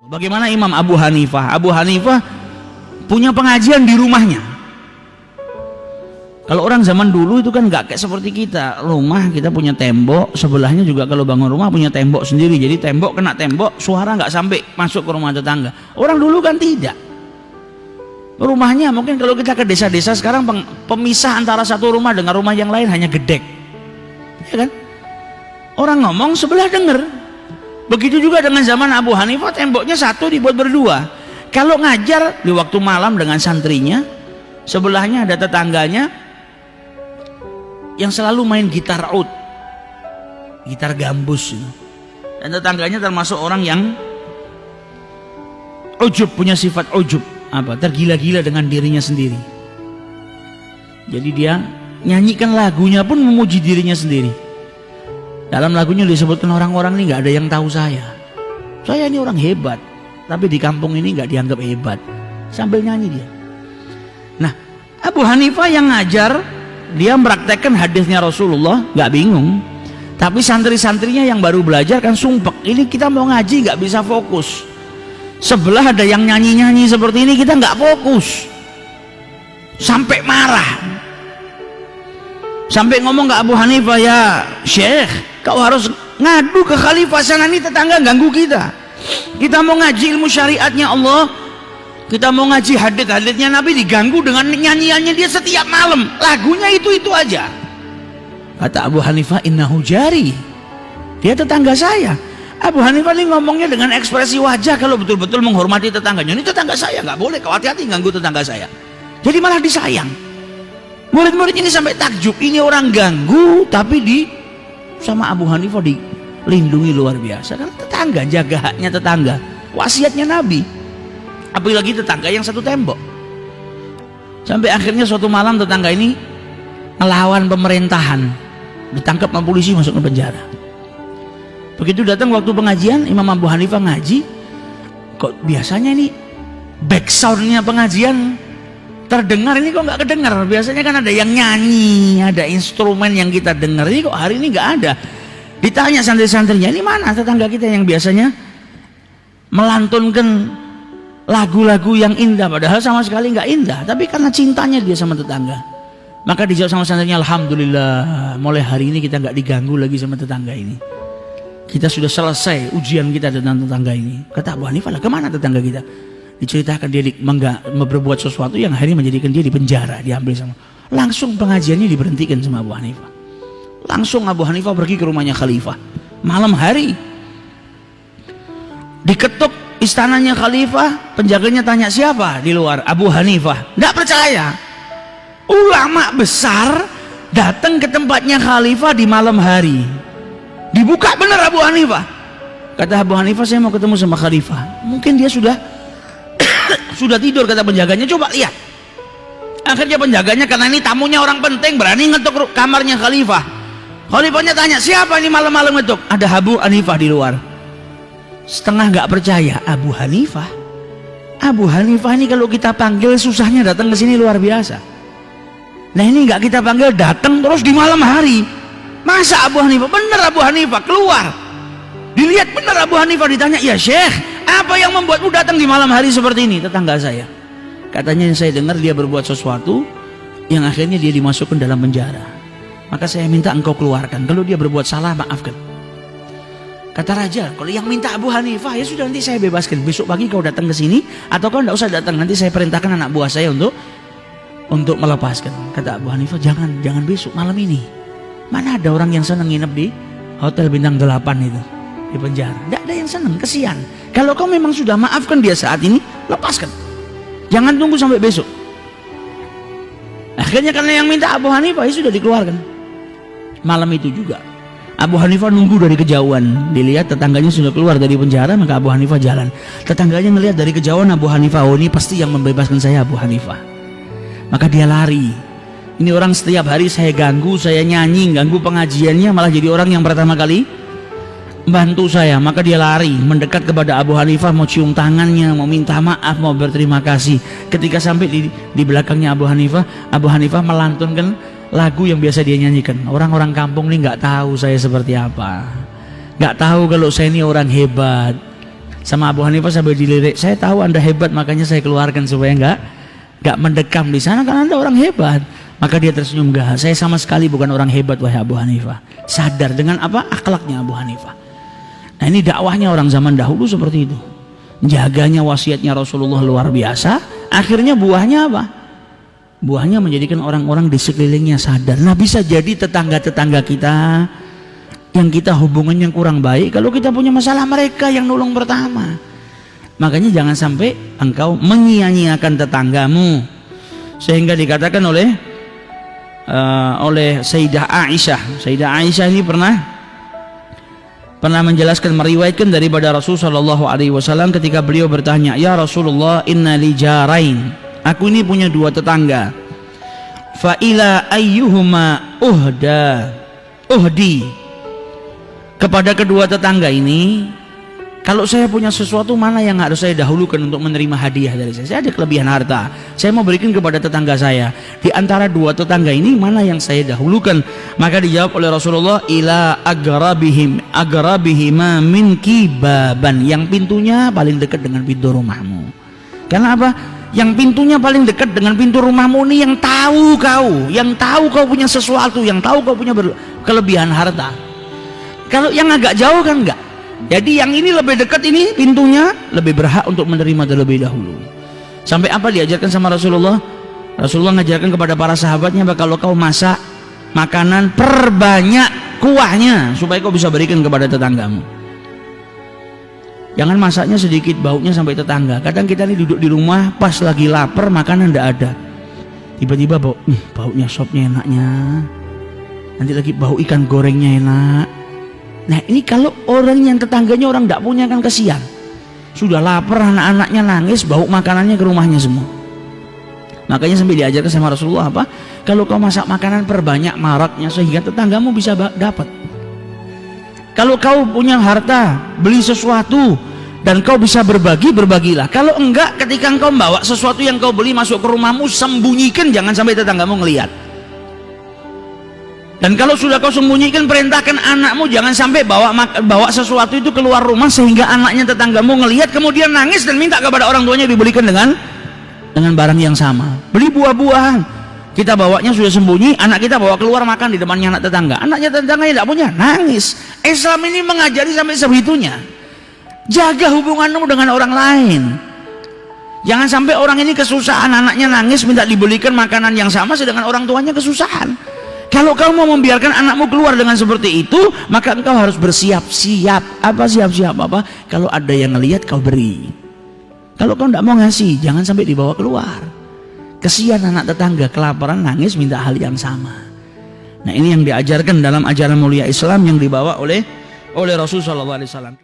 Bagaimana Imam Abu Hanifah? Abu Hanifah punya pengajian di rumahnya. Kalau orang zaman dulu itu kan nggak kayak seperti kita. Rumah kita punya tembok, sebelahnya juga kalau bangun rumah punya tembok sendiri. Jadi tembok kena tembok, suara nggak sampai masuk ke rumah tetangga. Orang dulu kan tidak. Rumahnya mungkin kalau kita ke desa-desa sekarang pemisah antara satu rumah dengan rumah yang lain hanya gedek, ya kan? Orang ngomong sebelah dengar. Begitu juga dengan zaman Abu Hanifah, temboknya satu dibuat berdua. Kalau ngajar di waktu malam dengan santrinya, sebelahnya ada tetangganya yang selalu main gitar oud, gitar gambus, dan tetangganya termasuk orang yang ujub, punya sifat ujub, tergila-gila dengan dirinya sendiri. Jadi dia nyanyikan lagunya pun memuji dirinya sendiri. Dalam lagunya disebutkan orang-orang ini nggak ada yang tahu saya ini orang hebat, tapi di kampung ini nggak dianggap hebat, sambil nyanyi dia. Nah, Abu Hanifah yang ngajar, dia mempraktekkan hadisnya Rasulullah, nggak bingung. Tapi santri-santrinya yang baru belajar kan sumpek, ini kita mau ngaji nggak bisa fokus. Sebelah ada yang nyanyi-nyanyi seperti ini, kita nggak fokus. Sampai marah, sampai ngomong ke Abu Hanifah, ya Syekh, kau harus ngadu ke khalifah sana, nih tetangga ganggu kita. Kita mau ngaji ilmu syariatnya Allah, kita mau ngaji hadits-haditsnya Nabi, diganggu dengan nyanyiannya dia setiap malam, lagunya itu aja. Kata Abu Hanifah, innahu jari, dia tetangga saya. Abu Hanifah ini ngomongnya dengan ekspresi wajah kalau betul-betul menghormati tetangganya. Ini tetangga saya, nggak boleh, kau hati-hati ganggu tetangga saya. Jadi malah disayang. Murid-murid ini sampai takjub, ini orang ganggu tapi sama Abu Hanifah dilindungi luar biasa. Karena tetangga, jaga haknya tetangga, wasiatnya Nabi. Apalagi tetangga yang satu tembok. Sampai akhirnya suatu malam tetangga ini melawan pemerintahan, ditangkap sama polisi, masuk ke penjara. Begitu datang waktu pengajian, Imam Abu Hanifah ngaji, kok biasanya ini back soundnya pengajian terdengar, ini kok nggak kedengar. Biasanya kan ada yang nyanyi, ada instrumen yang kita dengar, ini kok hari ini nggak ada. Ditanya santri-santrinya, ini mana tetangga kita yang biasanya melantunkan lagu-lagu yang indah, padahal sama sekali nggak indah, tapi karena cintanya dia sama tetangga. Maka dijawab sama santrinya, alhamdulillah, mulai hari ini kita nggak diganggu lagi sama tetangga ini. Kita sudah selesai ujian kita dengan tetangga ini. Kata Abu Hanifah, lah kemana tetangga kita? Diceritakan dia berbuat sesuatu yang akhirnya menjadikan dia di penjara, diambil sama. Langsung pengajiannya diberhentikan sama Abu Hanifah. Langsung Abu Hanifah pergi ke rumahnya khalifah malam hari. Diketuk istananya khalifah, penjaganya tanya siapa di luar. Abu Hanifah. Nggak percaya. Ulama besar datang ke tempatnya khalifah di malam hari. Dibuka benar Abu Hanifah. Kata Abu Hanifah, saya mau ketemu sama khalifah. Mungkin dia sudah tidur, kata penjaganya, coba lihat. Akhirnya penjaganya, karena ini tamunya orang penting, berani ngetuk kamarnya khalifah. Khalifahnya tanya, siapa ini malam-malam ngetuk? Ada Abu Hanifah di luar. Setengah nggak percaya. Abu Hanifah ini kalau kita panggil susahnya datang ke sini luar biasa. Nah ini nggak kita panggil, datang terus di malam hari. Masa Abu Hanifah? Bener Abu Hanifah keluar. Dilihat bener Abu Hanifah, ditanya, ya Syekh, apa yang membuatmu datang di malam hari seperti ini? Tetangga saya. Katanya saya dengar dia berbuat sesuatu yang akhirnya dia dimasukkan dalam penjara. Maka saya minta engkau keluarkan. Kalau dia berbuat salah, maafkan. Kata raja, kalau yang minta Abu Hanifah, ya sudah, nanti saya bebaskan. Besok pagi kau datang ke sini, atau kau tidak usah datang. Nanti saya perintahkan anak buah saya untuk melepaskan. Kata Abu Hanifah, jangan besok, malam ini. Mana ada orang yang senang nginep di hotel bintang 8 itu, di penjara? Tidak ada yang senang, kesian. Kalau kau memang sudah maafkan dia saat ini, lepaskan. Jangan tunggu sampai besok. Akhirnya karena yang minta Abu Hanifah, ya sudah dikeluarkan. Malam itu juga Abu Hanifah nunggu dari kejauhan. Dilihat tetangganya sudah keluar dari penjara, maka Abu Hanifah jalan. Tetangganya melihat dari kejauhan Abu Hanifah, oh ini pasti yang membebaskan saya, Abu Hanifah. Maka dia lari. Ini orang setiap hari saya ganggu, saya nyanyi, ganggu pengajiannya, malah jadi orang yang pertama kali bantu saya. Maka dia lari mendekat kepada Abu Hanifah, mau cium tangannya, mau minta maaf, mau berterima kasih. Ketika sampai di belakangnya Abu Hanifah melantunkan lagu yang biasa dia nyanyikan. Orang-orang kampung ini nggak tahu saya seperti apa, nggak tahu kalau saya ini orang hebat. Sama Abu Hanifah sampai dilirik, saya tahu Anda hebat makanya saya keluarkan supaya enggak mendekam di sana karena Anda orang hebat. Maka dia tersenyum, enggak, saya sama sekali bukan orang hebat wahai Abu Hanifah. Sadar dengan apa? Akhlaknya Abu Hanifah. Nah ini dakwahnya orang zaman dahulu seperti itu. Jaganya wasiatnya Rasulullah luar biasa. Akhirnya buahnya apa? Buahnya menjadikan orang-orang di sekelilingnya sadar. Nah bisa jadi tetangga-tetangga kita yang kita hubungannya kurang baik, kalau kita punya masalah mereka yang nolong pertama. Makanya jangan sampai engkau menyia-nyiakan tetanggamu. Sehingga dikatakan oleh Sayyidah Aisyah. Sayyidah Aisyah ini pernah menjelaskan, meriwayatkan daripada Rasul sallallahu alaihi wasallam ketika beliau bertanya, "Ya Rasulullah, inna li jarain." Aku ini punya dua tetangga. Fa ila ayyuhuma uhdi. Kepada kedua tetangga ini, kalau saya punya sesuatu, mana yang harus saya dahulukan untuk menerima hadiah dari saya? Saya ada kelebihan harta, saya mau berikan kepada tetangga saya. Di antara dua tetangga ini, mana yang saya dahulukan? Maka dijawab oleh Rasulullah, ila agrabihima minki baban. Yang pintunya paling dekat dengan pintu rumahmu. Karena apa? Yang pintunya paling dekat dengan pintu rumahmu ini yang tahu kau punya sesuatu, yang tahu kau punya kelebihan harta. Kalau yang agak jauh kan enggak. Jadi yang ini lebih dekat, ini pintunya lebih berhak untuk menerima terlebih dahulu. Sampai apa diajarkan sama Rasulullah? Rasulullah mengajarkan kepada para sahabatnya, kalau kau masak makanan, perbanyak kuahnya supaya kau bisa berikan kepada tetanggamu. Jangan masaknya sedikit, baunya sampai tetangga. Kadang kita ini duduk di rumah, pas lagi lapar, makanan enggak ada. Tiba-tiba baunya sopnya enaknya. Nanti lagi bau ikan gorengnya enak. Nah ini kalau orang yang tetangganya orang tidak punya kan kesian. Sudah lapar, anak-anaknya nangis, bau makanannya ke rumahnya semua. Makanya sampai diajarkan sama Rasulullah apa? Kalau kau masak makanan, perbanyak maraknya sehingga tetanggamu bisa dapat. Kalau kau punya harta, beli sesuatu dan kau bisa berbagi, berbagilah. Kalau enggak, ketika engkau membawa sesuatu yang kau beli masuk ke rumahmu, sembunyikan, jangan sampai tetanggamu ngelihat. Dan kalau sudah kau sembunyikan, perintahkan anakmu jangan sampai bawa sesuatu itu keluar rumah sehingga anaknya tetanggamu ngelihat kemudian nangis dan minta kepada orang tuanya dibelikan dengan barang yang sama. Beli buah-buahan, kita bawanya sudah sembunyi, anak kita bawa keluar makan di depannya anak tetangga. Anaknya tetangganya tidak punya, nangis. Islam ini mengajari sampai sebegitunya. Jaga hubunganmu dengan orang lain. Jangan sampai orang ini kesusahan, anaknya nangis minta dibelikan makanan yang sama sedangkan orang tuanya kesusahan. Kalau kau mau membiarkan anakmu keluar dengan seperti itu, maka engkau harus bersiap-siap. Apa siap-siap apa? Kalau ada yang ngelihat kau beri. Kalau kau tidak mau ngasih, jangan sampai dibawa keluar. Kesian anak tetangga kelaparan nangis minta hal yang sama. Nah ini yang diajarkan dalam ajaran mulia Islam yang dibawa oleh Rasul sallallahu alaihi wasallam.